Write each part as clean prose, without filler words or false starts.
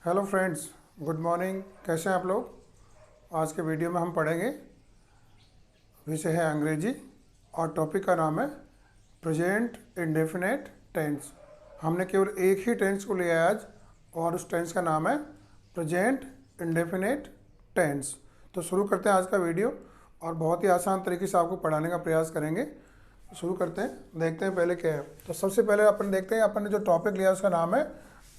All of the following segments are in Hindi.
Hello friends, good morning. कैसे हैं आप लोग। आज के वीडियो में हम पढ़ेंगे, विषय है अंग्रेजी और टॉपिक का नाम है प्रेजेंट इंडेफिनेट टेंस। हमने केवल एक ही टेंस को लिया है आज और उस टेंस का नाम है प्रेजेंट इंडेफिनेट टेंस। तो शुरू करते हैं आज का वीडियो और बहुत ही आसान तरीके से आपको पढ़ाने का प्रयास करेंगे। शुरू करते हैं, देखते हैं पहले क्या है। तो सबसे पहले अपन देखते हैं, अपन ने जो टॉपिक लिया उसका नाम है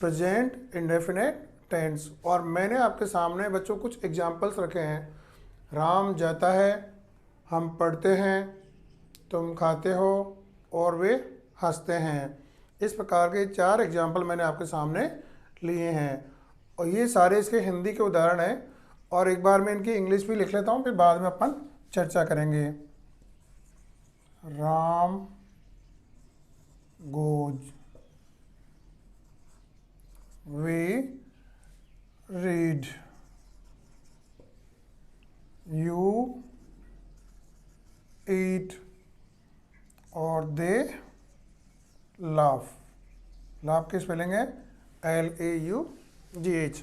प्रेजेंट इंडेफिनेट टेंस। और मैंने आपके सामने बच्चों कुछ एग्जाम्पल्स रखे हैं। राम जाता है, हम पढ़ते हैं, तुम खाते हो और वे हंसते हैं। इस प्रकार के 4 एग्जाम्पल मैंने आपके सामने लिए हैं और ये सारे इसके हिंदी के उदाहरण हैं। और एक बार मैं इनकी इंग्लिश भी लिख लेता हूँ, फिर बाद में अपन चर्चा करेंगे। Ram goes, we read, you eat और they laugh। laugh की स्पेलिंग है LAUGH।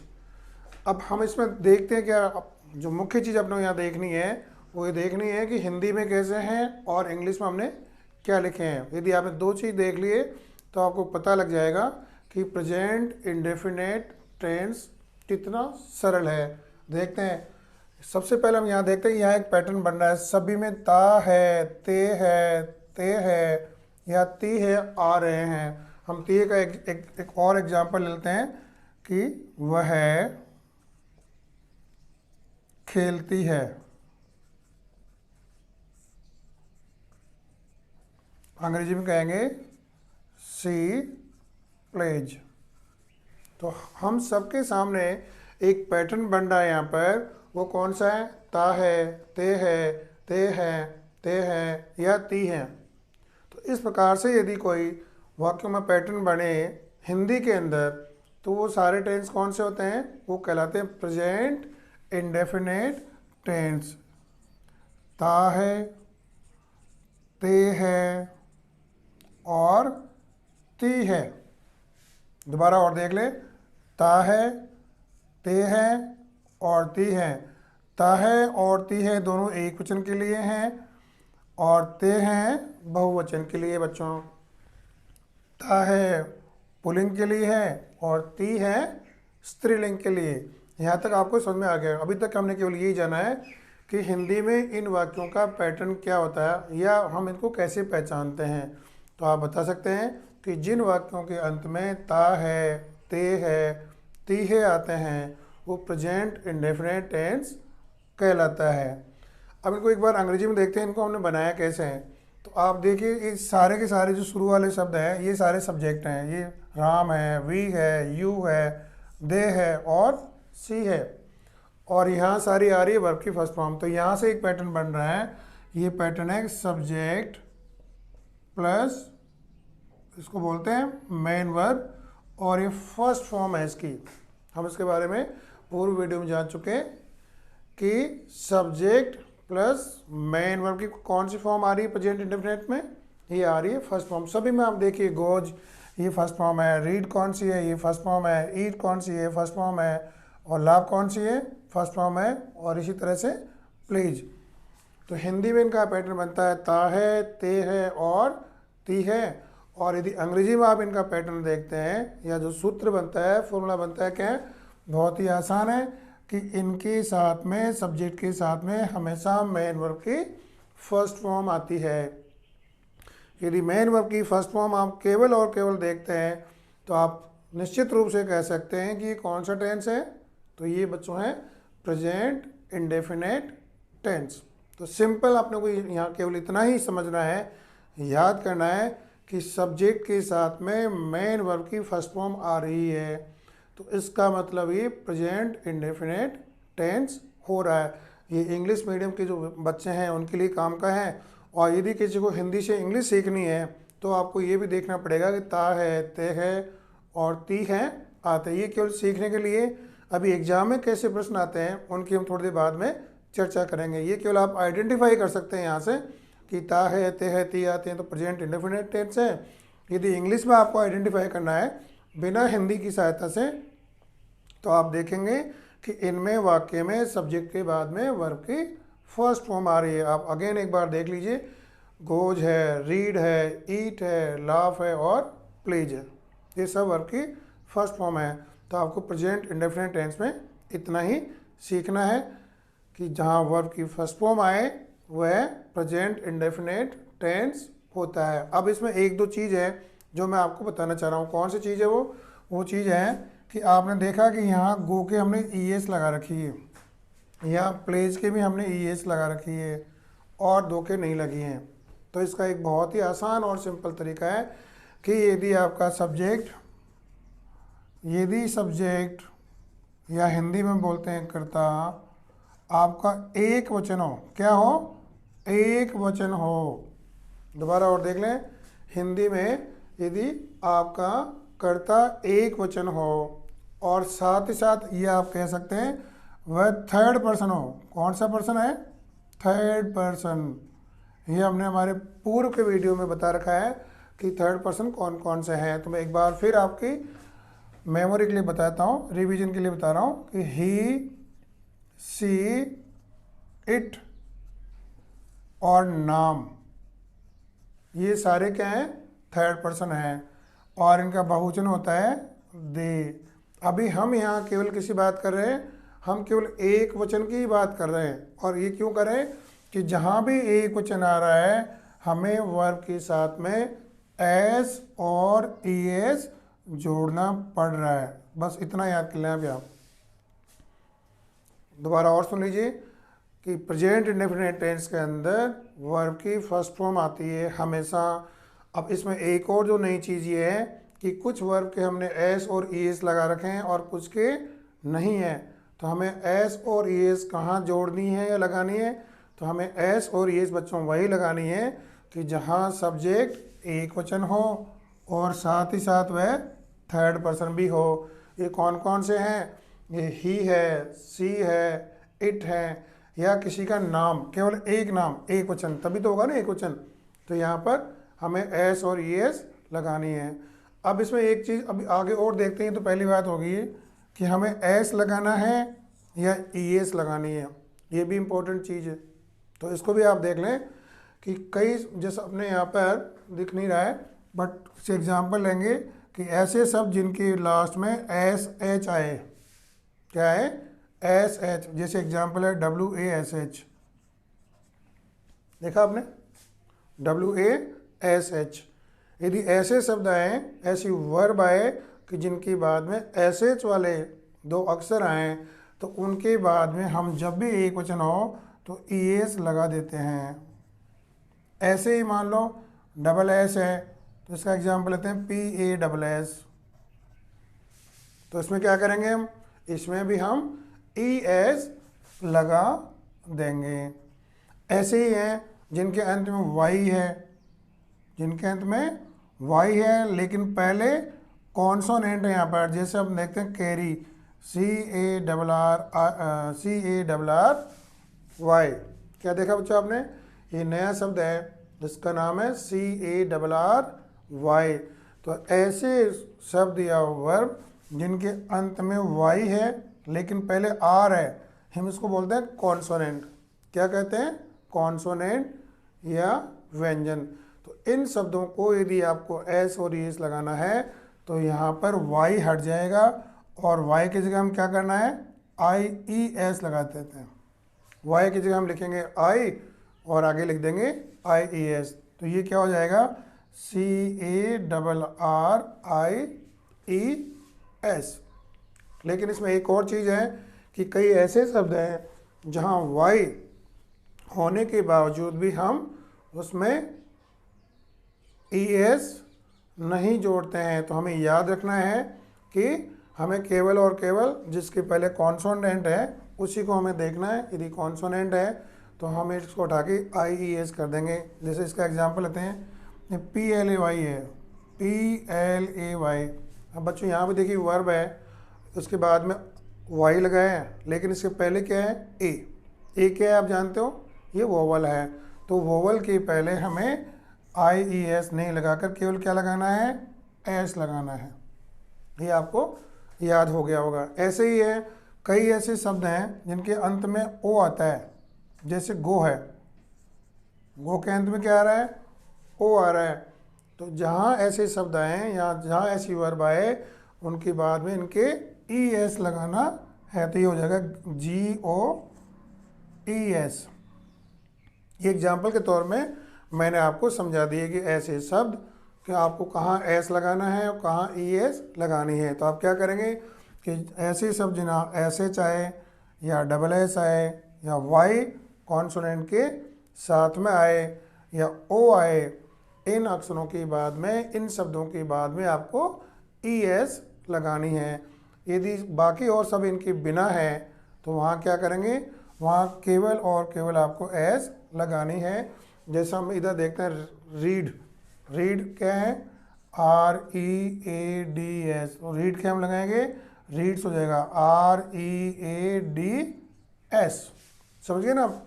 अब हम इसमें देखते हैं क्या, जो मुख्य चीज़ अपने यहाँ देखनी है वो ये देखनी है कि हिंदी में कैसे हैं और इंग्लिश में हमने क्या लिखे हैं। यदि आपने 2 चीज़ देख लिए तो आपको पता लग जाएगा कि प्रेजेंट इंडेफिनेट टेंस कितना सरल है। देखते हैं, सबसे पहले हम यहाँ देखते हैं, यहाँ एक पैटर्न बन रहा है। सभी में ता है, ते है या ती है आ रहे हैं। हम ती का एक और एग्जाम्पल लेते हैं कि वह खेलती है। अंग्रेजी में कहेंगे सी प्लेज। तो हम सबके सामने एक पैटर्न बन रहा है यहाँ पर। वो कौन सा है? ता है, ते है या ती है। तो इस प्रकार से यदि कोई वाक्यों में पैटर्न बने हिंदी के अंदर तो वो सारे टेंस कौन से होते हैं? वो कहलाते हैं प्रेजेंट इंडेफिनेट टेंस। ता है, ते है और ती है। दोबारा और देख ले, ता है, ते है और ती है। ता है और ती है दोनों एक वचन के लिए हैं और ते हैं बहुवचन के लिए। बच्चों, ता है पुल्लिंग के लिए है और ती है स्त्रीलिंग के लिए। यहाँ तक आपको समझ में आ गया। अभी तक हमने केवल यही जाना है कि हिंदी में इन वाक्यों का पैटर्न क्या होता है या हम इनको कैसे पहचानते हैं। तो आप बता सकते हैं कि जिन वाक्यों के अंत में ता है, ते है, ती है आते हैं वो प्रेजेंट इंडेफिनेट टेंस कहलाता है। अब इनको एक बार अंग्रेजी में देखते हैं, इनको हमने बनाया कैसे है। तो आप देखिए, ये सारे के सारे जो शुरू वाले शब्द हैं ये सारे सब्जेक्ट हैं। ये राम है, वी है, यू है, दे है और सी है। और यहाँ सारी आ रही है वर्ब की फर्स्ट फॉर्म। तो यहाँ से एक पैटर्न बन रहा है। ये पैटर्न है सब्जेक्ट प्लस, इसको बोलते हैं मेन वर्ब, और ये फर्स्ट फॉर्म है इसकी। हम इसके बारे में पूर्व वीडियो में जान चुके हैं कि सब्जेक्ट प्लस मेन वर्ब की कौन सी फॉर्म आ रही है प्रेजेंट इंडेफिनेट में? ये आ रही है फर्स्ट फॉर्म। सभी में आप देखिए, गोज ये फर्स्ट फॉर्म है, रीड कौन सी है? ये फर्स्ट फॉर्म है, ईट कौन सी है? फर्स्ट फॉर्म है, और लाव कौन सी है? फर्स्ट फॉर्म है, और इसी तरह से प्लीज। तो हिंदी में इनका पैटर्न बनता है ता है, ते है और ती है। और यदि अंग्रेजी में आप इनका पैटर्न देखते हैं या जो सूत्र बनता है, फॉर्मूला बनता है, क्या है? बहुत ही आसान है कि इनके साथ में, सब्जेक्ट के साथ में हमेशा मेन वर्ब की फर्स्ट फॉर्म आती है। यदि मेन वर्ब की फर्स्ट फॉर्म आप केवल और केवल देखते हैं तो आप निश्चित रूप से कह सकते हैं कि ये कौन सा टेंस है? तो ये बच्चों है प्रेजेंट इंडेफिनेट टेंस। तो सिंपल आपने को यहाँ केवल इतना ही समझना है, याद करना है कि सब्जेक्ट के साथ में मेन वर्ब की फर्स्ट फॉर्म आ रही है तो इसका मतलब ये प्रेजेंट इंडेफिनेट टेंस हो रहा है। ये इंग्लिश मीडियम के जो बच्चे हैं उनके लिए काम का है। और यदि किसी को हिंदी से इंग्लिश सीखनी है तो आपको ये भी देखना पड़ेगा कि ता है, ते है और ती है आते हैं। ये केवल सीखने के लिए। अभी एग्जाम में कैसे प्रश्न आते हैं उनकी हम थोड़ी देर बाद में चर्चा करेंगे। ये केवल आप आइडेंटिफाई कर सकते हैं यहाँ से कि ता है, ते है, ती आते हैं तो प्रेजेंट इंडेफिनेट टेंस है। यदि इंग्लिश में आपको आइडेंटिफाई करना है बिना हिंदी की सहायता से तो आप देखेंगे कि इनमें वाक्य में सब्जेक्ट के बाद में वर्ब की फर्स्ट फॉर्म आ रही है। आप अगेन एक बार देख लीजिए, गोज है, रीड है, ईट है, लाफ है और प्लीज है, ये सब वर्ब की फर्स्ट फॉर्म है। तो आपको प्रेजेंट इंडेफिनिट टेंस में इतना ही सीखना है कि जहाँ वर्ब की फर्स्ट फॉर्म आए वह प्रेजेंट इंडेफिनिट टेंस होता है। अब इसमें एक दो चीज़ है जो मैं आपको बताना चाह रहा हूँ। कौन सी चीज़ है वो चीज़ है कि आपने देखा कि यहाँ गो के हमने ES लगा रखी है, यहाँ प्लेज के भी हमने ES लगा रखी है और दो के नहीं लगी हैं। तो इसका एक बहुत ही आसान और सिंपल तरीका है कि यदि आपका सब्जेक्ट या हिंदी में बोलते हैं कर्ता आपका एक वचन हो, क्या हो, एक वचन हो। दोबारा और देख लें, हिंदी में यदि आपका कर्ता एक वचन हो और साथ ही साथ ये आप कह सकते हैं वह थर्ड पर्सन हो। कौन सा पर्सन है, थर्ड पर्सन। ये हमने हमारे पूर्व के वीडियो में बता रखा है कि थर्ड पर्सन कौन कौन से हैं। तो मैं एक बार फिर आपकी मेमोरी के लिए बताता हूँ, रिवीजन के लिए बता रहा हूँ कि ही, सी, इट और नाम, ये सारे क्या हैं, थर्ड पर्सन हैं और इनका बहुवचन होता है दे। अभी हम यहाँ केवल किसी बात कर रहे हैं, हम केवल एक वचन की ही बात कर रहे हैं। और ये क्यों करें कि जहाँ भी एक वचन आ रहा है हमें वर्ब के साथ में एस और ES जोड़ना पड़ रहा है। बस इतना याद कर लें अभी आप। दोबारा और सुन लीजिए कि प्रेजेंट इंडेफिनिट टेंस के अंदर वर्ब की फर्स्ट फॉर्म आती है हमेशा। अब इसमें एक और जो नई चीज़ ये है कि कुछ वर्ब के हमने एस और ES लगा रखे हैं और कुछ के नहीं है। तो हमें एस और ES कहाँ जोड़नी है या लगानी है, तो हमें एस और ES बच्चों वही लगानी है कि जहाँ सब्जेक्ट एक वचन हो और साथ ही साथ वह थर्ड पर्सन भी हो। ये कौन कौन से हैं, ये ही है, सी है, इट है, या किसी का नाम, केवल एक नाम एक वचन, तभी तो होगा ना एक वचन। तो यहाँ पर हमें एस और ES लगानी है। अब इसमें एक चीज़ अभी आगे और देखते हैं। तो पहली बात होगी कि हमें एस लगाना है या ES लगानी है, ये भी इम्पोर्टेंट चीज़ है। तो इसको भी आप देख लें कि कई, जैसे अपने यहाँ पर दिख नहीं रहा है बट से एग्जाम्पल लेंगे कि ऐसे शब्द जिनके लास्ट में SH आए, क्या है, SH। जैसे एग्जाम्पल है WASH, देखा आपने, WASH। यदि ऐसे शब्द आए, ऐसी वर्ब आए कि जिनके बाद में SH वाले दो अक्षर आए, तो उनके बाद में हम जब भी एक वचन हो तो ES लगा देते हैं। ऐसे ही मान लो SS है, तो इसका एग्जाम्पल लेते हैं PASS। तो इसमें क्या करेंगे हम, इसमें भी हम ES लगा देंगे। ऐसे ही हैं जिनके अंत में Y है, जिनके अंत में Y है लेकिन पहले कॉन्सोनेंट है यहाँ पर। जैसे अब देखते हैं कैरी, CARRY। क्या देखा बच्चों आपने, ये नया शब्द है जिसका नाम है CARRY। तो ऐसे शब्द या वर्ब जिनके अंत में Y है लेकिन पहले R है, हम इसको बोलते हैं कॉन्सोनेंट। क्या कहते हैं, कॉन्सोनेंट या व्यंजन। तो इन शब्दों को यदि आपको S और ES लगाना है तो यहाँ पर Y हट जाएगा और Y की जगह हम क्या करना है, IES लगा देते हैं। Y की जगह हम लिखेंगे I और आगे लिख देंगे IES। तो ये क्या हो जाएगा, CARRIES। लेकिन इसमें एक और चीज़ है कि कई ऐसे शब्द हैं जहाँ Y होने के बावजूद भी हम उसमें ES नहीं जोड़ते हैं। तो हमें याद रखना है कि हमें केवल और केवल जिसके पहले कॉन्सोनेंट है उसी को हमें देखना है। यदि कॉन्सोनेंट है तो हम इसको उठा के IES कर देंगे। जैसे इसका एग्जांपल लेते हैं, PLAY है, PLAY। अब बच्चों यहाँ पे देखिए वर्ब है, उसके बाद में Y लगाया है लेकिन इसके पहले क्या है, ए क्या है आप जानते हो, ये वोवल है। तो वोवल के पहले हमें IES नहीं लगाकर केवल क्या लगाना है, S लगाना है। ये आपको याद हो गया होगा। ऐसे ही है, कई ऐसे शब्द हैं जिनके अंत में ओ आता है, जैसे गो है, गो के अंत में क्या आ रहा है, ओ आ रहा है। तो जहाँ ऐसे शब्द आए या जहाँ ऐसी वर्ब आए उनके बाद में इनके ई एस लगाना है, तो ये हो जाएगा GOES। ये एग्जाम्पल के तौर में मैंने आपको समझा दिए कि ऐसे शब्द कि आपको कहाँ एस लगाना है और कहाँ ES लगानी है। तो आप क्या करेंगे कि ऐसे शब्द जिन्हें ऐसे चाहे या SS आए या Y कॉन्सोनेंट के साथ में आए या O आए, इन अक्षरों के बाद में, इन शब्दों के बाद में आपको ES लगानी है। यदि बाकी और सब इनके बिना है तो वहाँ क्या करेंगे, वहाँ केवल और केवल आपको एस लगानी है। जैसा हम इधर देखते हैं, रीड, रीड क्या है, READS, तो रीड क्या हम लगाएंगे, रीड्स हो जाएगा READS, समझ गए ना।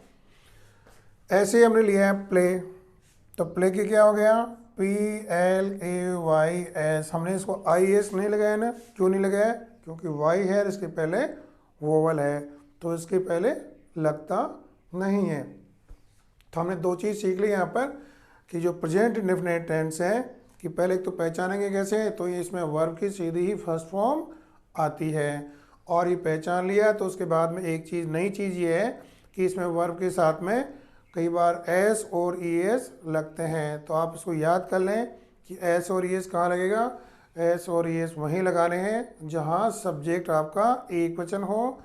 ऐसे ही हमने लिया है प्ले, तो प्ले के क्या हो गया, PLAYS, हमने इसको IS नहीं लगाया ना, क्यों नहीं लगाया, क्योंकि Y है, इसके पहले वोवल है, तो इसके पहले लगता नहीं है। तो हमने दो चीज़ सीख ली यहाँ पर कि जो प्रेजेंट इंडेफिनिट टेंस है कि पहले एक तो पहचानेंगे कैसे, तो ये इसमें वर्ब की सीधी ही फर्स्ट फॉर्म आती है, और ये पहचान लिया तो उसके बाद में एक चीज़, नई चीज़ ये है कि इसमें वर्ब के साथ में कई बार एस और ES लगते हैं। तो आप इसको याद कर लें कि एस और ES कहाँ लगेगा, एस और ES वहीं लगाने हैं जहाँ सब्जेक्ट आपका एक वचन हो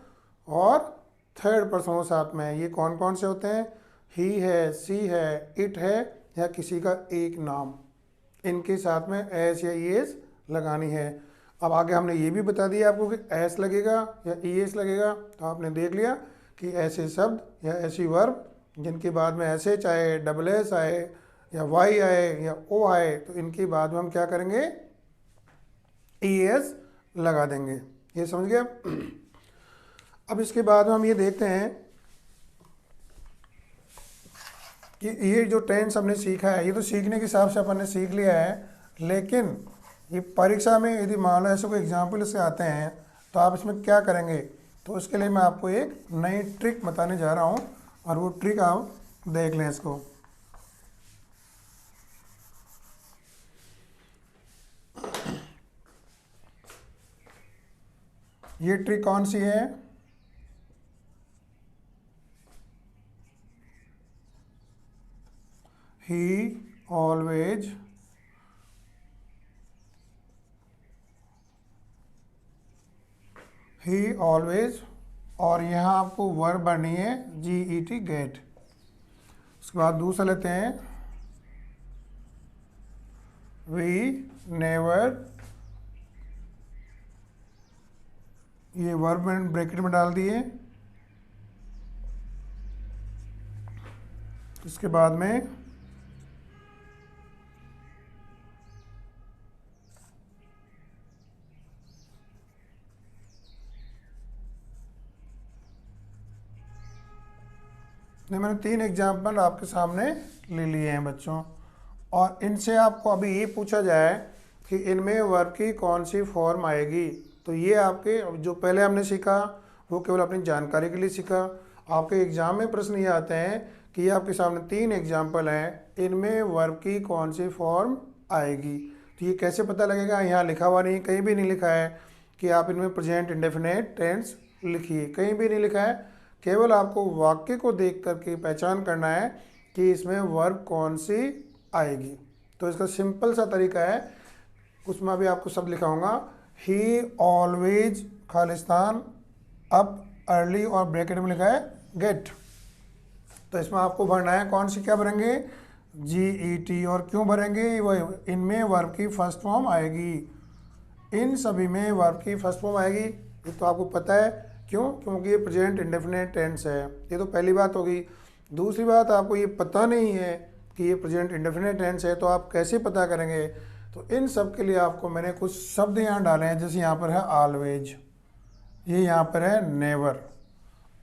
और थर्ड पर्सन हो साथ में। ये कौन कौन से होते हैं, ही है, सी है, इट है, या किसी का एक नाम, इनके साथ में एस या ES लगानी है। अब आगे हमने ये भी बता दिया आपको कि एस लगेगा या ES लगेगा, तो आपने देख लिया कि ऐसे शब्द या ऐसी वर्ब जिनके बाद में ऐसे चाहे SS आए या Y आए या O आए, तो इनके बाद में हम क्या करेंगे, ES लगा देंगे। ये समझ गए। अब इसके बाद में हम ये देखते हैं कि ये जो टेंस हमने सीखा है, ये तो सीखने के हिसाब से अपन ने सीख लिया है, लेकिन ये परीक्षा में यदि मान लो ऐसे कोई एग्जाम्पल से आते हैं तो आप इसमें क्या करेंगे, तो उसके लिए मैं आपको एक नई ट्रिक बताने जा रहा हूँ, और वो ट्रिक आप देख लें इसको। ये ट्रिक कौन सी है, ही ऑलवेज और यहाँ आपको वर्ब बननी है GET, गेट। उसके बाद दूसरा लेते हैं, वी नेवर, ये वर्ब में ब्रैकेट में डाल दिए। उसके बाद में मैंने 3 एग्जाम्पल आपके सामने ले लिए हैं बच्चों, और इनसे आपको अभी ये पूछा जाए कि इनमें वर्ब की कौन सी फॉर्म आएगी, तो ये आपके जो पहले हमने सीखा वो केवल अपनी जानकारी के लिए सीखा। आपके एग्जाम में प्रश्न ये आते हैं कि ये आपके सामने 3 एग्जाम्पल हैं, इनमें वर्ब की कौन सी फॉर्म आएगी। तो ये कैसे पता लगेगा, यहाँ लिखा हुआ नहीं, कहीं भी नहीं लिखा है कि आप इनमें प्रेजेंट इंडेफिनिट टेंस लिखिए, कहीं भी नहीं लिखा है। केवल आपको वाक्य को देख करके पहचान करना है कि इसमें वर्ब कौन सी आएगी। तो इसका सिंपल सा तरीका है, उसमें अभी आपको सब लिखाऊंगा। ही ऑलवेज खालिस्तान अप अर्ली, और ब्रैकेट में लिखा है गेट। तो इसमें आपको भरना है कौन सी, क्या भरेंगे, GET। और क्यों भरेंगे, वो इनमें वर्ब की फर्स्ट फॉर्म आएगी, इन सभी में वर्ब की फर्स्ट फॉर्म आएगी। ये तो आपको पता है, क्यों, क्योंकि ये प्रेजेंट इंडेफिनिट टेंस है। ये तो पहली बात होगी। दूसरी बात, आपको ये पता नहीं है कि ये प्रेजेंट इंडेफिनिट टेंस है, तो आप कैसे पता करेंगे। तो इन सब के लिए आपको मैंने कुछ शब्द यहाँ डाले हैं, जैसे यहाँ पर है ऑलवेज, ये यहाँ पर है नेवर,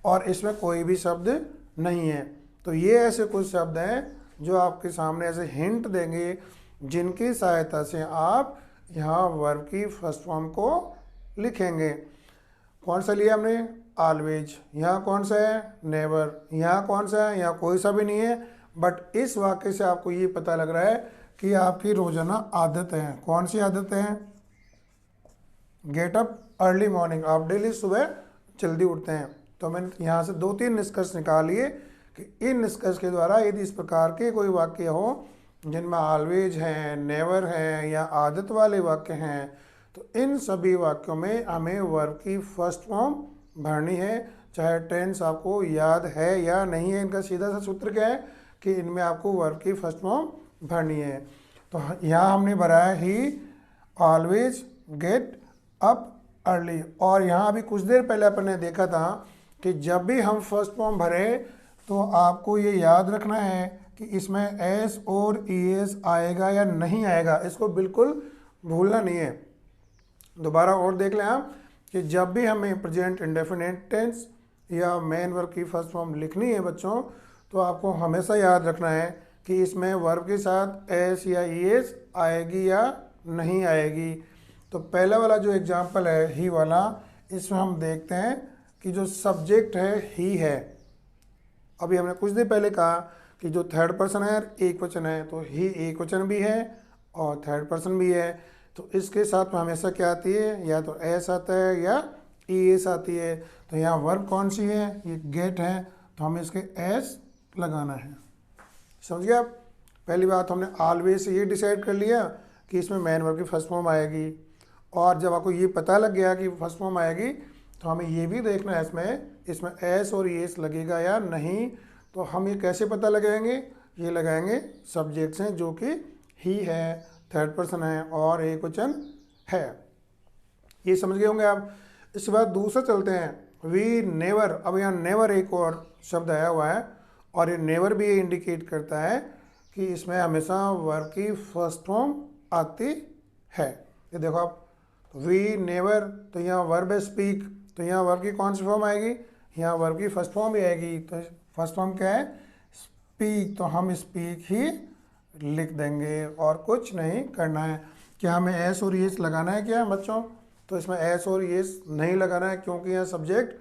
और इसमें कोई भी शब्द नहीं है। तो ये ऐसे कुछ शब्द हैं जो आपके सामने ऐसे हिंट देंगे, जिनकी सहायता से आप यहाँ वर्ब की फर्स्ट फॉर्म को लिखेंगे। कौन सा लिया हमने? ऑलवेज। यहाँ कौन सा है? नेवर। यहाँ कौन सा है? यहाँ कोई सा भी नहीं है। बट इस वाक्य से आपको ये पता लग रहा है कि आपकी रोजाना आदत है। कौन सी आदत है? गेट अप अर्ली मॉर्निंग, आप डेली सुबह जल्दी उठते हैं। तो मैंने यहाँ से 2-3 निष्कर्ष निकाल लिए कि इन निष्कर्ष के द्वारा यदि इस प्रकार के कोई वाक्य हो जिनमें ऑलवेज हैं, नेवर हैं या आदत वाले वाक्य हैं, तो इन सभी वाक्यों में हमें वर्ब की फर्स्ट फॉर्म भरनी है, चाहे टेंस आपको याद है या नहीं है। इनका सीधा सा सूत्र क्या है कि इनमें आपको वर्ब की फर्स्ट फॉर्म भरनी है। तो यहाँ हमने भरा है ही ऑलवेज गेट अप अर्ली। और यहाँ अभी कुछ देर पहले अपन ने देखा था कि जब भी हम फर्स्ट फॉर्म भरे तो आपको ये याद रखना है कि इसमें एस और ई एस आएगा या नहीं आएगा, इसको बिल्कुल भूलना नहीं है। दोबारा और देख लें आप कि जब भी हमें प्रेजेंट इंडेफिनिट टेंस या मेन वर्ब की फर्स्ट फॉर्म लिखनी है बच्चों, तो आपको हमेशा याद रखना है कि इसमें वर्ब के साथ एस या ई एस आएगी या नहीं आएगी। तो पहला वाला जो एग्जाम्पल है ही वाला, इसमें हम देखते हैं कि जो सब्जेक्ट है ही है। अभी हमने कुछ देर पहले कहा कि जो थर्ड पर्सन है एक वचन है, तो ही एक वचन भी है और थर्ड पर्सन भी है। तो इसके साथ में हमेशा क्या आती है? या तो एस आता है या ई एस आती है। तो यहाँ वर्ब कौन सी है? ये गेट है, तो हमें इसके एस लगाना है। समझ गए आप? पहली बात हमने ऑलवेज से ये डिसाइड कर लिया कि इसमें मैन वर्ब की फर्स्ट फॉर्म आएगी, और जब आपको ये पता लग गया कि फर्स्ट फॉर्म आएगी तो हमें ये भी देखना है इसमें एस और एस लगेगा या नहीं। तो हम ये कैसे पता लगाएंगे? ये लगाएंगे सब्जेक्ट से जो कि ही है, थर्ड पर्सन है और एक वचन है। ये समझ गए होंगे आप। इसके बाद दूसरा चलते हैं, वी नेवर। अब यहाँ नेवर एक और शब्द आया हुआ है, और ये नेवर भी ये इंडिकेट करता है कि इसमें हमेशा वर्ब की फर्स्ट फॉर्म आती है। ये देखो आप, वी नेवर, तो यहाँ वर्ब है स्पीक, तो यहाँ वर्ब की कौन सी फॉर्म आएगी? यहाँ वर्ब की फर्स्ट फॉर्म ही आएगी। तो फर्स्ट फॉर्म क्या है? स्पीक। तो हम स्पीक ही लिख देंगे और कुछ नहीं करना है। क्या हमें एस और एस लगाना है क्या बच्चों? तो इसमें एस और एस नहीं लगाना है, क्योंकि यहाँ सब्जेक्ट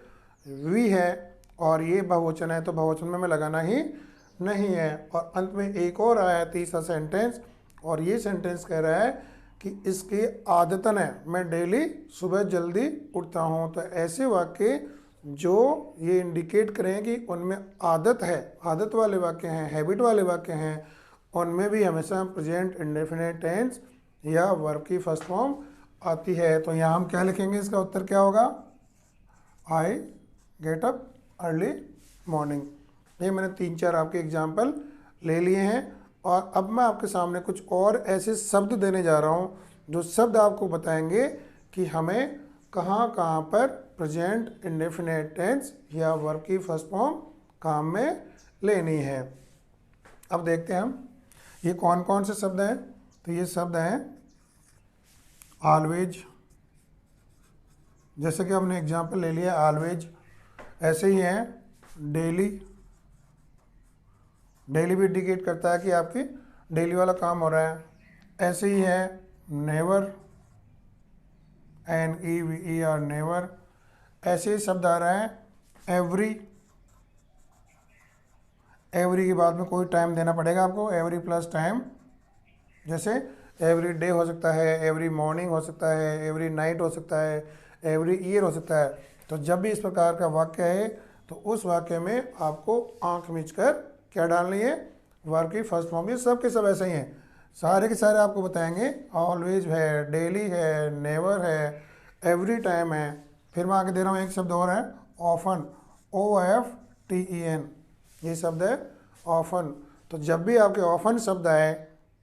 वी है और ये बहुवचन है, तो बहुवचन में लगाना ही नहीं है। और अंत में एक और आया तीसरा सेंटेंस, और ये सेंटेंस कह रहा है कि इसकी आदतन है, मैं डेली सुबह जल्दी उठता हूँ। तो ऐसे वाक्य जो ये इंडिकेट करें कि उनमें आदत है, आदत वाले वाक्य हैं, हैबिट वाले वाक्य हैं, उनमें भी हमेशा प्रेजेंट इंडेफिनिट टेंस या वर्ब की फर्स्ट फॉर्म आती है। तो यहाँ हम क्या लिखेंगे? इसका उत्तर क्या होगा? I get up early morning. ये मैंने 3-4 आपके एग्जाम्पल ले लिए हैं, और अब मैं आपके सामने कुछ और ऐसे शब्द देने जा रहा हूँ जो शब्द आपको बताएंगे कि हमें कहाँ कहाँ पर प्रेजेंट इंडेफिनिट टेंस या वर्ब की फर्स्ट फॉर्म काम में लेनी है। अब देखते हैं हम ये कौन कौन से शब्द हैं। तो ये शब्द हैं ऑलवेज, जैसे कि हमने एग्जाम्पल ले लिया ऑलवेज। ऐसे ही हैं डेली, डेली भी इंडिकेट करता है कि आपकी डेली वाला काम हो रहा है। ऐसे ही है नेवर, NEVER नेवर। ऐसे ही शब्द आ रहा है एवरी, एवरी के बाद में कोई टाइम देना पड़ेगा आपको, एवरी प्लस टाइम। जैसे एवरी डे हो सकता है, एवरी मॉर्निंग हो सकता है, एवरी नाइट हो सकता है, एवरी ईयर हो सकता है। तो जब भी इस प्रकार का वाक्य है तो उस वाक्य में आपको आंख मीच कर क्या डालनी है? वर्ब की फर्स्ट फॉर्म। ये सब के सब ऐसे ही हैं, सारे के सारे आपको बताएंगे। ऑलवेज है, डेली है, नेवर है, एवरी टाइम है। फिर मैं आगे दे रहा हूँ एक शब्द और है ऑफन, OFTEN। ये शब्द है ऑफन। तो जब भी आपके ऑफन शब्द आए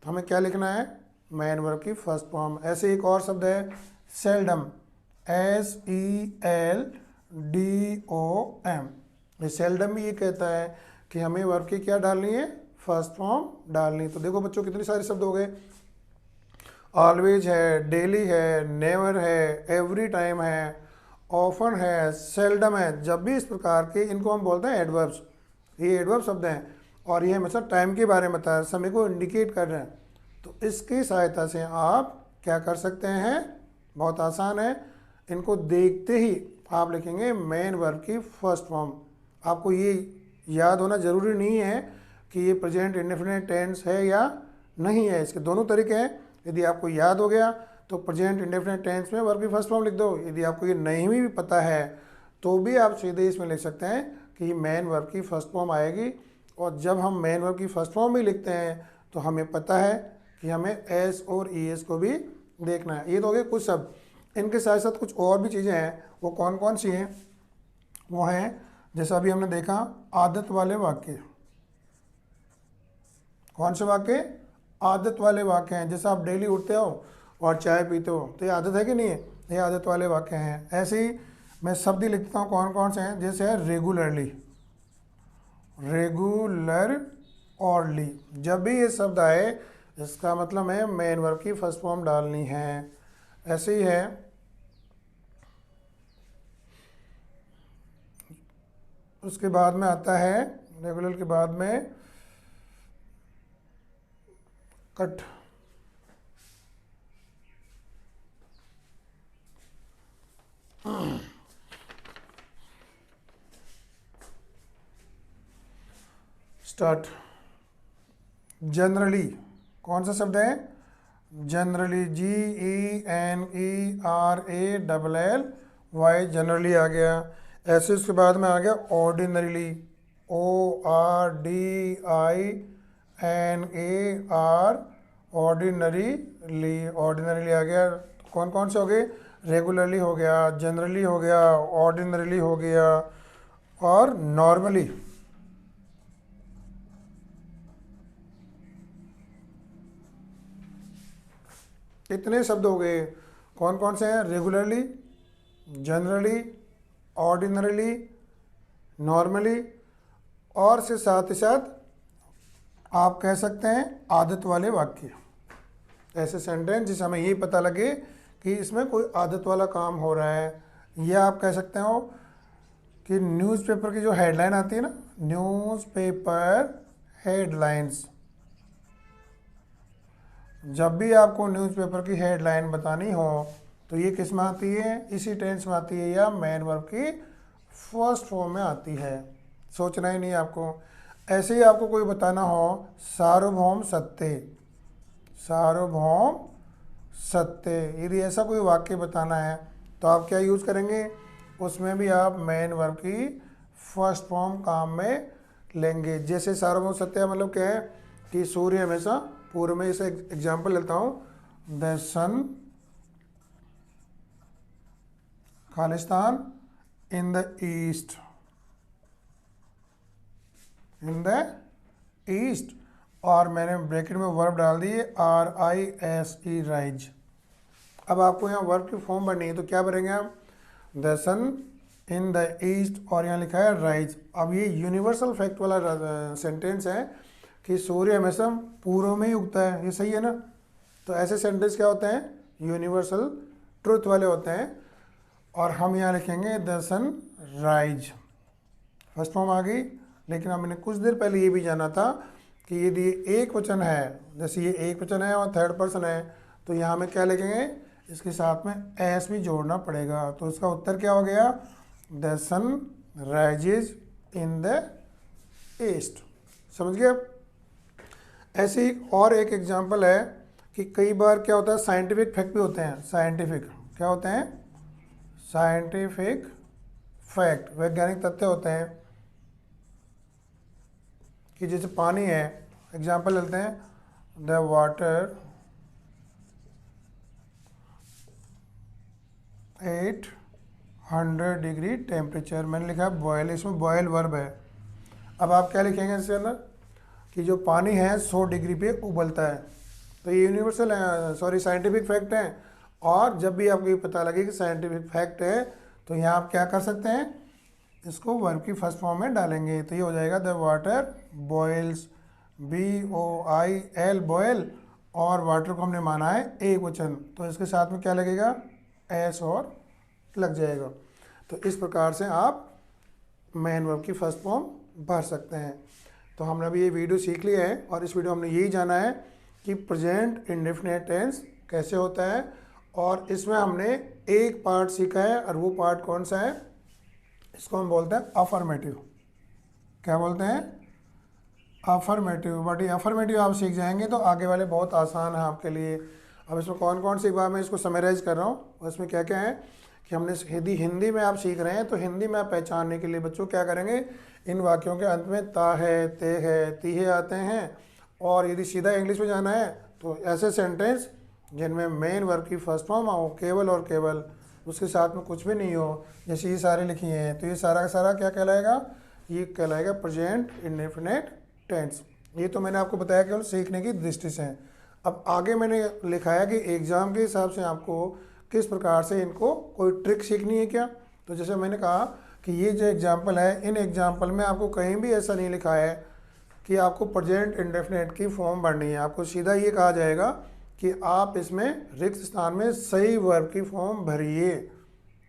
तो हमें क्या लिखना है? मैन वर्ब की फर्स्ट फॉर्म। ऐसे एक और शब्द है सेल्डम, SELDOM। ये सेल्डम भी ये कहता है कि हमें वर्ब की क्या डालनी है? फर्स्ट फॉर्म डालनी। तो देखो बच्चों कितने सारे शब्द हो गए। ऑलवेज है, डेली है, नेवर है, एवरी टाइम है, ऑफन है, सेल्डम है। जब भी इस प्रकार के, इनको हम बोलते हैं एडवर्ब्स। ये एडवर्ब शब्द हैं और ये हमेशा टाइम के बारे में बता रहे हैं, समय को इंडिकेट कर रहे हैं। तो इसकी सहायता से आप क्या कर सकते हैं? बहुत आसान है, इनको देखते ही आप लिखेंगे मेन वर्ब की फर्स्ट फॉर्म। आपको ये याद होना ज़रूरी नहीं है कि ये प्रेजेंट इंडेफिनिट टेंस है या नहीं है, इसके दोनों तरीके हैं। यदि आपको याद हो गया तो प्रेजेंट इंडेफिनिट टेंस में वर्ब की फर्स्ट फॉर्म लिख दो। यदि आपको ये नहीं भी पता है तो भी आप सीधे इसमें लिख सकते हैं कि मेन वर्ब की फर्स्ट फॉर्म आएगी। और जब हम मेन वर्ब की फर्स्ट फॉर्म भी लिखते हैं तो हमें पता है कि हमें एस और ई एस को भी देखना है। ये तो हो गए कुछ शब्द, इनके साथ साथ कुछ और भी चीज़ें हैं। वो कौन कौन सी हैं? वो हैं जैसा अभी हमने देखा आदत वाले वाक्य। कौन से वाक्य? आदत वाले वाक्य हैं। जैसे आप डेली उठते हो और चाय पीते हो, तो ये आदत है कि नहीं है? ये आदत वाले वाक्य हैं। ऐसे ही मैं शब्द ही लिखता हूँ कौन कौन से हैं। जैसे है रेगुलरली, रेगुलरली, जब भी ये शब्द आए इसका मतलब है मेन वर्ब की फर्स्ट फॉर्म डालनी है। ऐसे ही है उसके बाद में आता है रेगुलर के बाद में कट। स्टार्ट। जनरली, कौन सा शब्द है? जनरली, GENERALY, जनरली आ गया। ऐसे उसके बाद में आ गया ऑर्डिनरीली, ORDINAR, ऑर्डिनरीली आ गया। कौन कौन से हो गए? रेगुलरली हो गया, जनरली हो गया, ऑर्डिनरीली हो गया और नॉर्मली। कितने शब्द हो गए? कौन कौन से हैं? रेगुलरली, जनरली, ऑर्डिनरीली, नॉर्मली और से साथ ही साथ आप कह सकते हैं आदत वाले वाक्य। ऐसे सेंटेंस जिससे हमें ये पता लगे कि इसमें कोई आदत वाला काम हो रहा है। या आप कह सकते हो कि न्यूज़पेपर की जो हेडलाइन आती है ना, न्यूज़पेपर हेडलाइंस, जब भी आपको न्यूज़पेपर की हेडलाइन बतानी हो तो ये किस में आती है? इसी टेंस में आती है या मेन वर्ब की फर्स्ट फॉर्म में आती है। सोचना ही नहीं आपको। ऐसे ही आपको कोई बताना हो सार्वभौम सत्य, सार्वभौम सत्य, यदि ऐसा कोई वाक्य बताना है तो आप क्या यूज़ करेंगे? उसमें भी आप मेन वर्ब की फर्स्ट फॉर्म काम में लेंगे। जैसे सार्वभौम सत्य मतलब क्या है कि सूर्य हमेशा पूर्व में। इसे एग्जाम्पल लेता हूँ, द सन खालिस्तान in the east, in the east, और मैंने ब्रैकेट में वर्ब डाल दिए RISE, राइज। अब आपको यहाँ वर्ब की फॉर्म बननी है तो क्या भरेंगे आप? The sun in the east और यहाँ लिखा है राइज। अब ये यूनिवर्सल फैक्ट वाला सेंटेंस है कि सूर्य हमेशा पूर्व में ही उगता है, ये सही है ना? तो ऐसे सेंटेंस क्या होते हैं? यूनिवर्सल ट्रुथ वाले होते हैं। और हम यहाँ लिखेंगे the sun rise, first form आ गई। लेकिन हमने कुछ देर पहले ये भी जाना था कि यदि एक वचन है, जैसे ये एक वचन है और थर्ड पर्सन है, तो यहाँ में क्या लिखेंगे? इसके साथ में एस भी जोड़ना पड़ेगा। तो इसका उत्तर क्या हो गया? The sun rises in the east. समझ गए आप? ऐसे ही और एक एग्जांपल है कि कई बार क्या होता है, साइंटिफिक फैक्ट भी होते हैं। साइंटिफिक क्या होते हैं? साइंटिफिक फैक्ट, वैज्ञानिक तथ्य होते हैं कि जैसे पानी है, एग्जांपल लेते हैं, द वाटर 800 डिग्री टेम्परेचर, मैंने लिखा है बॉयल, इसमें बॉयल वर्ब है। अब आप क्या लिखेंगे इसके अंदर कि जो पानी है 100 डिग्री पे उबलता है। तो ये यूनिवर्सल है, सॉरी साइंटिफिक फैक्ट है। और जब भी आपको ये पता लगे कि साइंटिफिक फैक्ट है तो यहाँ आप क्या कर सकते हैं? इसको वर्ब की फर्स्ट फॉर्म में डालेंगे। तो ये हो जाएगा the water boils, BOIL, boil, और वाटर को हमने माना है एक वचन, तो इसके साथ में क्या लगेगा? एस और लग जाएगा। तो इस प्रकार से आप मेन वर्ब की फर्स्ट फॉर्म भर सकते हैं। तो हमने अभी ये वीडियो सीख लिया है और इस वीडियो हमने यही जाना है कि प्रेजेंट इंडेफिनिट टेंस कैसे होता है और इसमें हमने एक पार्ट सीखा है, और वो पार्ट कौन सा है? इसको हम बोलते हैं अफर्मेटिव। क्या बोलते हैं? अफर्मेटिव। बट ये अफर्मेटिव आप सीख जाएंगे तो आगे वाले बहुत आसान है आपके लिए। अब इसमें कौन कौन सी बात मैं इसको समराइज कर रहा हूँ, और इसमें क्या क्या है कि हमने हिंदी में आप सीख रहे हैं, तो हिंदी में आप पहचानने के लिए बच्चों क्या करेंगे, इन वाक्यों के अंत में ता है, ते है, तीहे आते हैं। और यदि सीधा इंग्लिश में जाना है तो ऐसे सेंटेंस जिनमें मेन वर्ब की फर्स्ट फॉर्म हो, केवल और केवल, उसके साथ में कुछ भी नहीं हो, जैसे ये सारे लिखी हैं, तो ये सारा का सारा क्या कहलाएगा? ये कहलाएगा प्रेजेंट इंडेफिनिट टेंस। ये तो मैंने आपको बताया केवल सीखने की दृष्टि से। अब आगे मैंने लिखा है कि एग्ज़ाम के हिसाब से आपको किस प्रकार से इनको कोई ट्रिक सीखनी है क्या। तो जैसे मैंने कहा कि ये जो एग्जाम्पल है, इन एग्जाम्पल में आपको कहीं भी ऐसा नहीं लिखा है कि आपको प्रेजेंट इंडेफिनिट की फॉर्म भरनी है। आपको सीधा ये कहा जाएगा कि आप इसमें रिक्त स्थान में सही वर्ब की फॉर्म भरिए।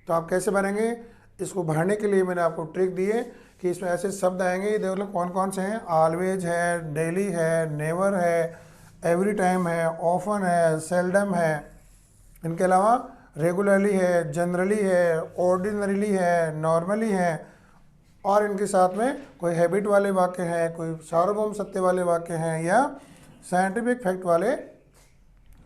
तो आप कैसे भरेंगे? इसको भरने के लिए मैंने आपको ट्रिक दी है कि इसमें ऐसे शब्द आएंगे, ये देख लो कौन कौन से हैं। ऑलवेज है, डेली है, नेवर है, एवरी टाइम है, ऑफन है, सेल्डम है। इनके अलावा रेगुलरली है, जनरली है, ऑर्डिनरीली है, नॉर्मली है। और इनके साथ में कोई हैबिट वाले वाक्य हैं, कोई सार्वभौम सत्य वाले वाक्य हैं, या साइंटिफिक फैक्ट वाले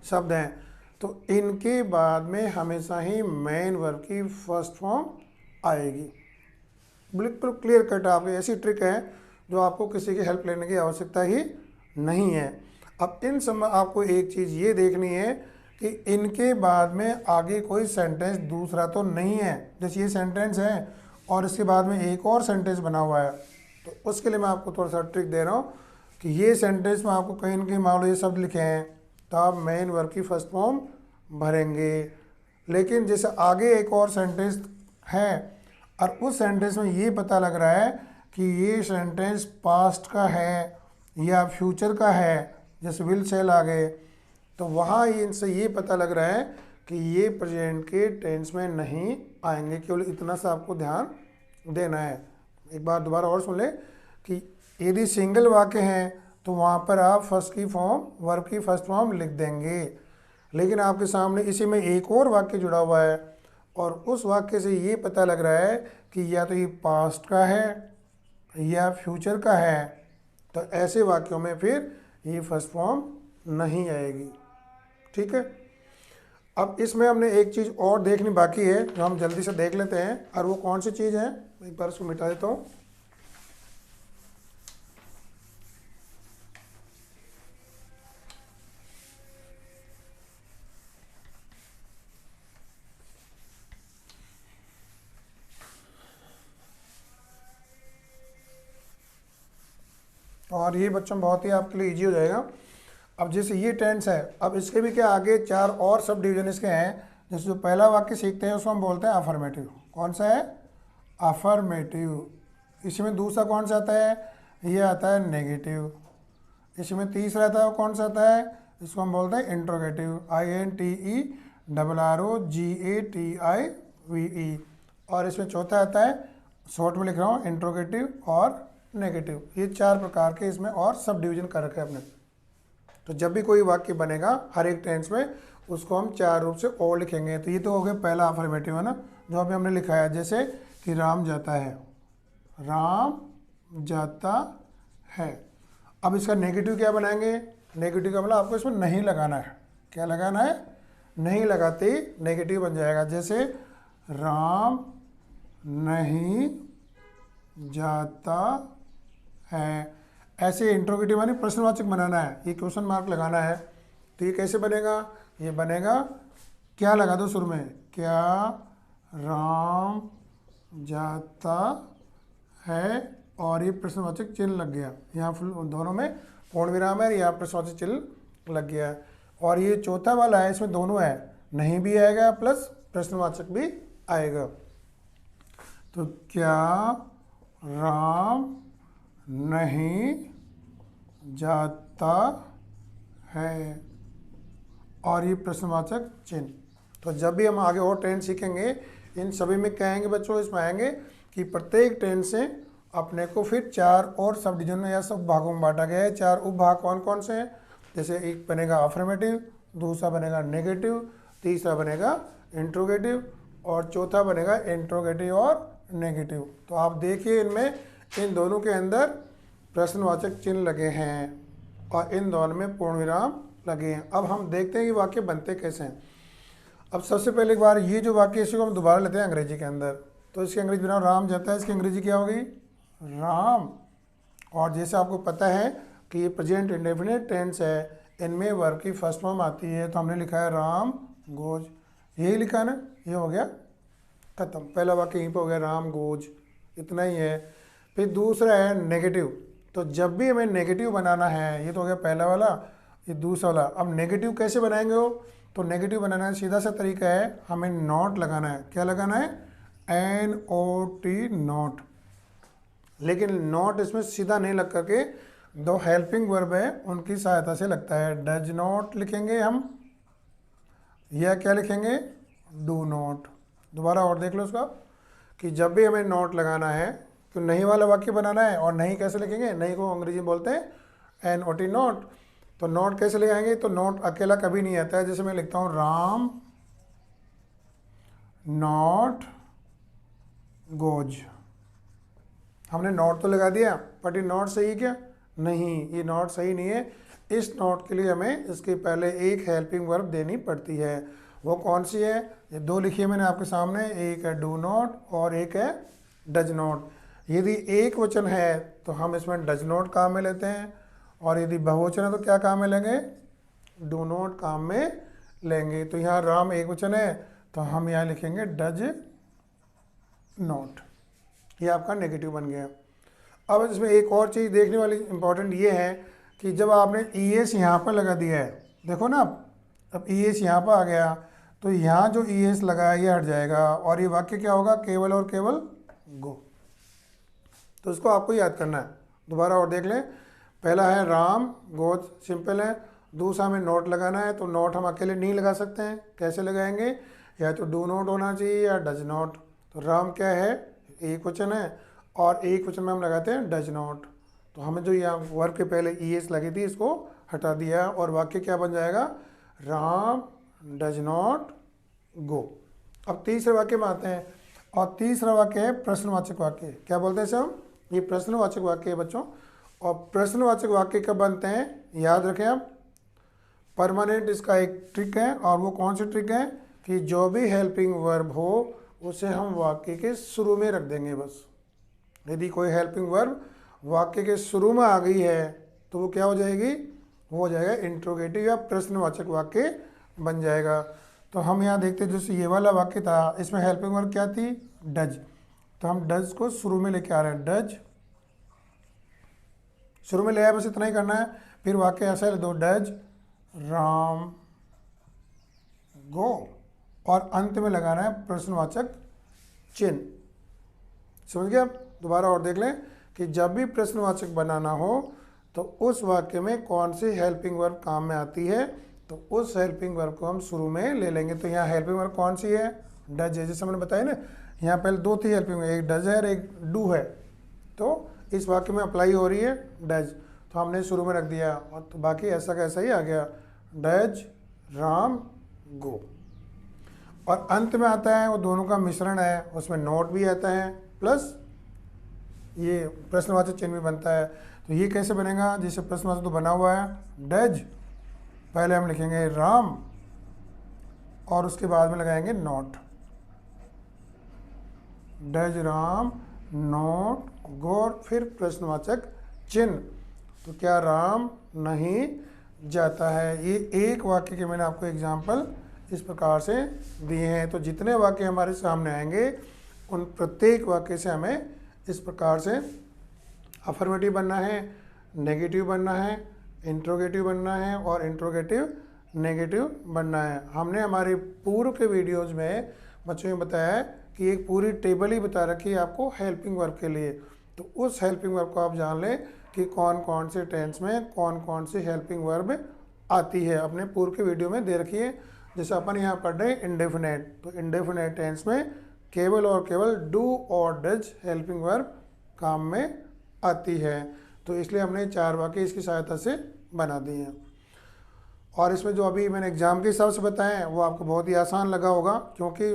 शब्द हैं। तो इनके बाद में हमेशा ही मेन वर्ब की फर्स्ट फॉर्म आएगी। बिल्कुल क्लियर कट आपकी ऐसी ट्रिक है जो आपको किसी की हेल्प लेने की आवश्यकता ही नहीं है। अब इन समय आपको एक चीज़ ये देखनी है कि इनके बाद में आगे कोई सेंटेंस दूसरा तो नहीं है। जैसे ये सेंटेंस है और इसके बाद में एक और सेंटेंस बना हुआ है, तो उसके लिए मैं आपको थोड़ा सा ट्रिक दे रहा हूँ कि ये सेंटेंस में आपको कहीं ना कहीं मान लो ये शब्द लिखे हैं, तो आप मेन वर्ब की फर्स्ट फॉर्म भरेंगे। लेकिन जैसे आगे एक और सेंटेंस है और उस सेंटेंस में ये पता लग रहा है कि ये सेंटेंस पास्ट का है या फ्यूचर का है, जैसे विल सेल आ गए, तो वहाँ इनसे ये पता लग रहा है कि ये प्रेजेंट के टेंस में नहीं आएंगे। केवल इतना सा आपको ध्यान देना है। एक बार दोबारा और सुन ले कि यदि सिंगल वाक्य हैं तो वहाँ पर आप फर्स्ट की फॉर्म, वर्ब की फर्स्ट फॉर्म लिख देंगे। लेकिन आपके सामने इसी में एक और वाक्य जुड़ा हुआ है और उस वाक्य से ये पता लग रहा है कि या तो ये पास्ट का है या फ्यूचर का है, तो ऐसे वाक्यों में फिर ये फर्स्ट फॉर्म नहीं आएगी। ठीक है। अब इसमें हमने एक चीज़ और देखनी बाकी है जो हम जल्दी से देख लेते हैं, और वो कौन सी चीज़ है, एक बार उसको मिटा देता हूँ। और ये बच्चों बहुत ही आपके लिए इजी हो जाएगा। अब जैसे ये टेंस है, अब इसके भी क्या आगे चार और सब डिवीजन इसके हैं। जैसे जो पहला वाक्य सीखते हैं उसको हम बोलते हैं अफर्मेटिव। कौन सा है? अफर्मेटिव। इसमें दूसरा कौन सा आता है? ये आता है नेगेटिव। इसमें तीसरा आता है वो कौन सा आता है? इसको हम बोलते हैं इंट्रोगेटिव, INTERROGATIVE। और इसमें चौथा आता है, शॉर्ट में लिख रहा हूँ, इंट्रोगेटिव और नेगेटिव। ये चार प्रकार के इसमें और सब डिवीजन कर रखे हैं अपने। तो जब भी कोई वाक्य बनेगा हर एक टेंस में, उसको हम चार रूप से और लिखेंगे। तो ये तो हो गया पहला अफर्मेटिव है ना, जो अभी हमने लिखा है, जैसे कि राम जाता है, राम जाता है। अब इसका नेगेटिव क्या बनाएंगे? नेगेटिव का मतलब आपको इसमें नहीं लगाना है। क्या लगाना है? नहीं लगाते ही नेगेटिव बन जाएगा। जैसे राम नहीं जाता है। ऐसे इंट्रोगेटिव माने प्रश्नवाचक बनाना है, ये क्वेश्चन मार्क लगाना है। तो ये कैसे बनेगा? ये बनेगा, क्या लगा दो शुरू में, क्या राम जाता है, और ये प्रश्नवाचक चिन्ह लग गया। यहाँ फुल दोनों में पूर्ण विराम है, यहाँ प्रश्नवाचक चिन्ह लग गया। और ये चौथा वाला है, इसमें दोनों है, नहीं भी आएगा प्लस प्रश्नवाचक भी आएगा। तो क्या राम नहीं जाता है, और ये प्रश्नवाचक चिन्ह। तो जब भी हम आगे और टेंस सीखेंगे, इन सभी में कहेंगे बच्चों, इसमें आएंगे कि प्रत्येक टेंस से अपने को फिर चार और सब डिवीजन में या सब भागों में बांटा गया है। चार उपभाग कौन कौन से हैं? जैसे एक बनेगा अफर्मेटिव, दूसरा बनेगा नेगेटिव, तीसरा बनेगा इंट्रोगेटिव और चौथा बनेगा इंट्रोगेटिव और नेगेटिव। तो आप देखिए इनमें इन दोनों के अंदर प्रश्नवाचक चिन्ह लगे हैं और इन दोनों में पूर्ण विराम लगे हैं। अब हम देखते हैं कि वाक्य बनते कैसे हैं। अब सबसे पहले एक बार ये जो वाक्य इसी को हम दोबारा लेते हैं अंग्रेजी के अंदर। तो इसकी अंग्रेजी बनाओ, राम जाता है, इसकी अंग्रेजी क्या होगी? राम। और जैसे आपको पता है कि ये प्रेजेंट इंडेफिनिट टेंस है, इनमें वर्ब की फर्स्ट फॉर्म आती है, तो हमने लिखा है राम गोज। यही लिखा है ना, ये हो गया खत्म। पहला वाक्य यहीं पर हो गया, राम गोज, इतना ही है। फिर दूसरा है नेगेटिव। तो जब भी हमें नेगेटिव बनाना है, ये तो हो गया पहला वाला, ये दूसरा वाला। अब नेगेटिव कैसे बनाएंगे हो? तो नेगेटिव बनाना है सीधा सा तरीका है, हमें नॉट लगाना है। क्या लगाना है? NOT, not. लेकिन नॉट इसमें सीधा नहीं लग करके दो हेल्पिंग वर्ब है उनकी सहायता से लगता है। डज नॉट लिखेंगे हम, या क्या लिखेंगे? Do not. दोबारा और देख लो उसका कि जब भी हमें नॉट लगाना है तो नहीं वाला वाक्य बनाना है। और नहीं कैसे लिखेंगे? नहीं को अंग्रेजी में बोलते हैं NOT, नॉट। तो नॉट कैसे लगाएंगे? तो नॉट अकेला कभी नहीं आता है। जैसे मैं लिखता हूँ राम नॉट गोज, हमने नॉट तो लगा दिया, बट ये नॉट सही क्या? नहीं, ये नॉट सही नहीं है। इस नॉट के लिए हमें इसके पहले एक हेल्पिंग वर्ब देनी पड़ती है। वो कौन सी है? ये दो लिखी है मैंने आपके सामने, एक है डू नॉट और एक है डज नॉट। यदि एक वचन है तो हम इसमें डज नॉट काम में लेते हैं, और यदि बहुवचन है तो क्या काम में लेंगे? डू नॉट काम में लेंगे। तो यहाँ राम एक वचन है तो हम यहाँ लिखेंगे डज नॉट। ये आपका नेगेटिव बन गया। अब इसमें एक और चीज़ देखने वाली इंपॉर्टेंट ये है कि जब आपने ES यहाँ पर लगा दिया है, देखो ना, अब ES यहाँ पर आ गया तो यहाँ जो ES लगा है ये हट जाएगा और ये वाक्य क्या होगा? केवल और केवल गो। तो इसको आपको याद करना है। दोबारा और देख लें। पहला है राम गोज, सिंपल है। दूसरा हमें नोट लगाना है, तो नोट हम अकेले नहीं लगा सकते हैं। कैसे लगाएंगे? या तो डू नॉट होना चाहिए या डज नॉट। तो राम क्या है? एक वचन है और एक वचन में हम लगाते हैं डज नॉट। तो हमें जो यहाँ वर्ब के पहले ES लगी थी इसको हटा दिया और वाक्य क्या बन जाएगा? Ram does not go. अब तीसरे वाक्य में आते हैं और तीसरा वाक्य है प्रश्नवाचक वाक्य। क्या बोलते हैं इसे हम? ये प्रश्नवाचक वाक्य है बच्चों। और प्रश्नवाचक वाक्य कब बनते हैं? याद रखें आप, परमानेंट इसका एक ट्रिक है। और वो कौन सी ट्रिक है? कि जो भी हेल्पिंग वर्ब हो उसे हम वाक्य के शुरू में रख देंगे बस। यदि कोई हेल्पिंग वर्ब वाक्य के शुरू में आ गई है तो वो क्या हो जाएगी? वो हो जाएगा इंट्रोगेटिव या प्रश्नवाचक वाक्य बन जाएगा। तो हम यहाँ देखते हैं, जैसे ये वाला वाक्य था, इसमें हेल्पिंग वर्ब क्या थी? डज। तो हम डज को शुरू में लेके आ रहे हैं, डज शुरू में ले आया, बस इतना ही करना है। फिर वाक्य ऐसा है, दो डज राम गो, और अंत में लगाना है प्रश्नवाचक चिन्ह। समझ गए आप? दोबारा और देख लें कि जब भी प्रश्नवाचक बनाना हो तो उस वाक्य में कौन सी हेल्पिंग वर्ब काम में आती है, तो उस हेल्पिंग वर्ब को हम शुरू में ले लेंगे। तो यहाँ हेल्पिंग वर्ब कौन सी है? डज है। जैसे मैंने बताया ना, यहाँ पहले दो थी हेल्पिंग वर्ब, एक डज है और एक डू है। तो इस वाक्य में अप्लाई हो रही है डज, तो हमने शुरू में रख दिया और तो बाकी ऐसा का ऐसा ही आ गया, डज राम गो। और अंत में आता है वो दोनों का मिश्रण है, उसमें नोट भी आता है प्लस ये प्रश्नवाचक चिन्ह भी बनता है। तो ये कैसे बनेगा? जैसे प्रश्नवाचक तो बना हुआ है डज, पहले हम लिखेंगे राम और उसके बाद में लगाएंगे नोट, डज राम नोट गो, फिर प्रश्नवाचक चिन्ह। तो क्या राम नहीं जाता है? ये एक वाक्य के मैंने आपको एग्जाम्पल इस प्रकार से दिए हैं। तो जितने वाक्य हमारे सामने आएंगे उन प्रत्येक वाक्य से हमें इस प्रकार से अफर्मेटिव बनना है, नेगेटिव बनना है, इंट्रोगेटिव बनना है और इंट्रोगेटिव नेगेटिव बनना है। हमने हमारे पूर्व के वीडियोज़ में बच्चों ने बताया है कि एक पूरी टेबल ही बता रखी है आपको हेल्पिंग वर्ब के लिए। तो उस हेल्पिंग वर्ब को आप जान लें कि कौन कौन से टेंस में कौन कौन सी हेल्पिंग वर्ब आती है। अपने पूर्व के वीडियो में दे रखी है। जैसे अपन यहाँ पढ़ रहे हैं इंडेफिनेट, तो इंडेफिनेट टेंस में केवल और केवल डू और डज हेल्पिंग वर्ब काम में आती है। तो इसलिए हमने 4 वाक्य इसकी सहायता से बना दिए हैं। और इसमें जो अभी मैंने एग्ज़ाम के हिसाब से बताए हैं वो आपको बहुत ही आसान लगा होगा, क्योंकि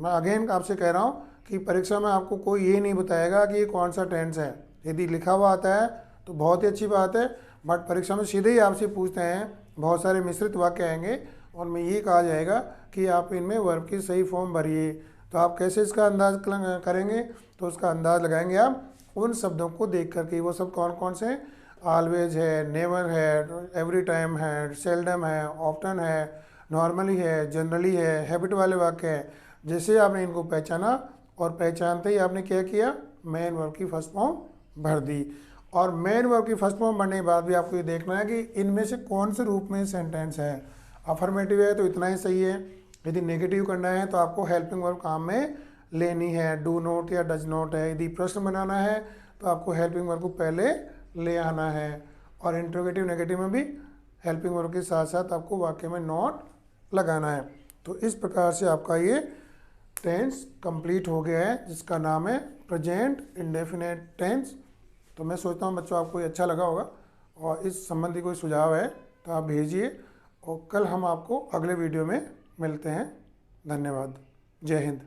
मैं अगेन आपसे कह रहा हूँ कि परीक्षा में आपको कोई ये नहीं बताएगा कि ये कौन सा टेंस है। यदि लिखा हुआ आता है तो बहुत ही अच्छी बात है, बट परीक्षा में सीधे ही आपसे पूछते हैं, बहुत सारे मिश्रित वाक्य आएंगे और में ये कहा जाएगा कि आप इनमें वर्ब की सही फॉर्म भरिए। तो आप कैसे इसका अंदाज करेंगे? तो उसका अंदाज लगाएंगे आप उन शब्दों को देख करके। वो सब कौन कौन से हैं? ऑलवेज है, नेवर है, एवरी टाइम है, सेल्डम है, ऑफ्टन है, नॉर्मली है, जनरली है, हैबिट वाले वाक्य हैं। जैसे आपने इनको पहचाना और पहचानते ही आपने क्या किया? मेन वर्ब की फर्स्ट फॉर्म भर दी। और मेन वर्ब की फर्स्ट फॉर्म भरने के बाद भी आपको ये देखना है कि इनमें से कौन से रूप में सेंटेंस है। अफर्मेटिव है तो इतना ही सही है, यदि नेगेटिव करना है तो आपको हेल्पिंग वर्ब काम में लेनी है, डू नॉट या डज नॉट है। यदि प्रश्न बनाना है तो आपको हेल्पिंग वर्ब को पहले ले आना है, और इंट्रोगेटिव नेगेटिव में भी हेल्पिंग वर्ब के साथ साथ आपको वाक्य में नॉट लगाना है। तो इस प्रकार से आपका ये टेंस कंप्लीट हो गया है, जिसका नाम है प्रेजेंट इंडेफिनिट टेंस। तो मैं सोचता हूँ बच्चों आपको ये अच्छा लगा होगा, और इस संबंधी कोई सुझाव है तो आप भेजिए, और कल हम आपको अगले वीडियो में मिलते हैं। धन्यवाद। जय हिंद।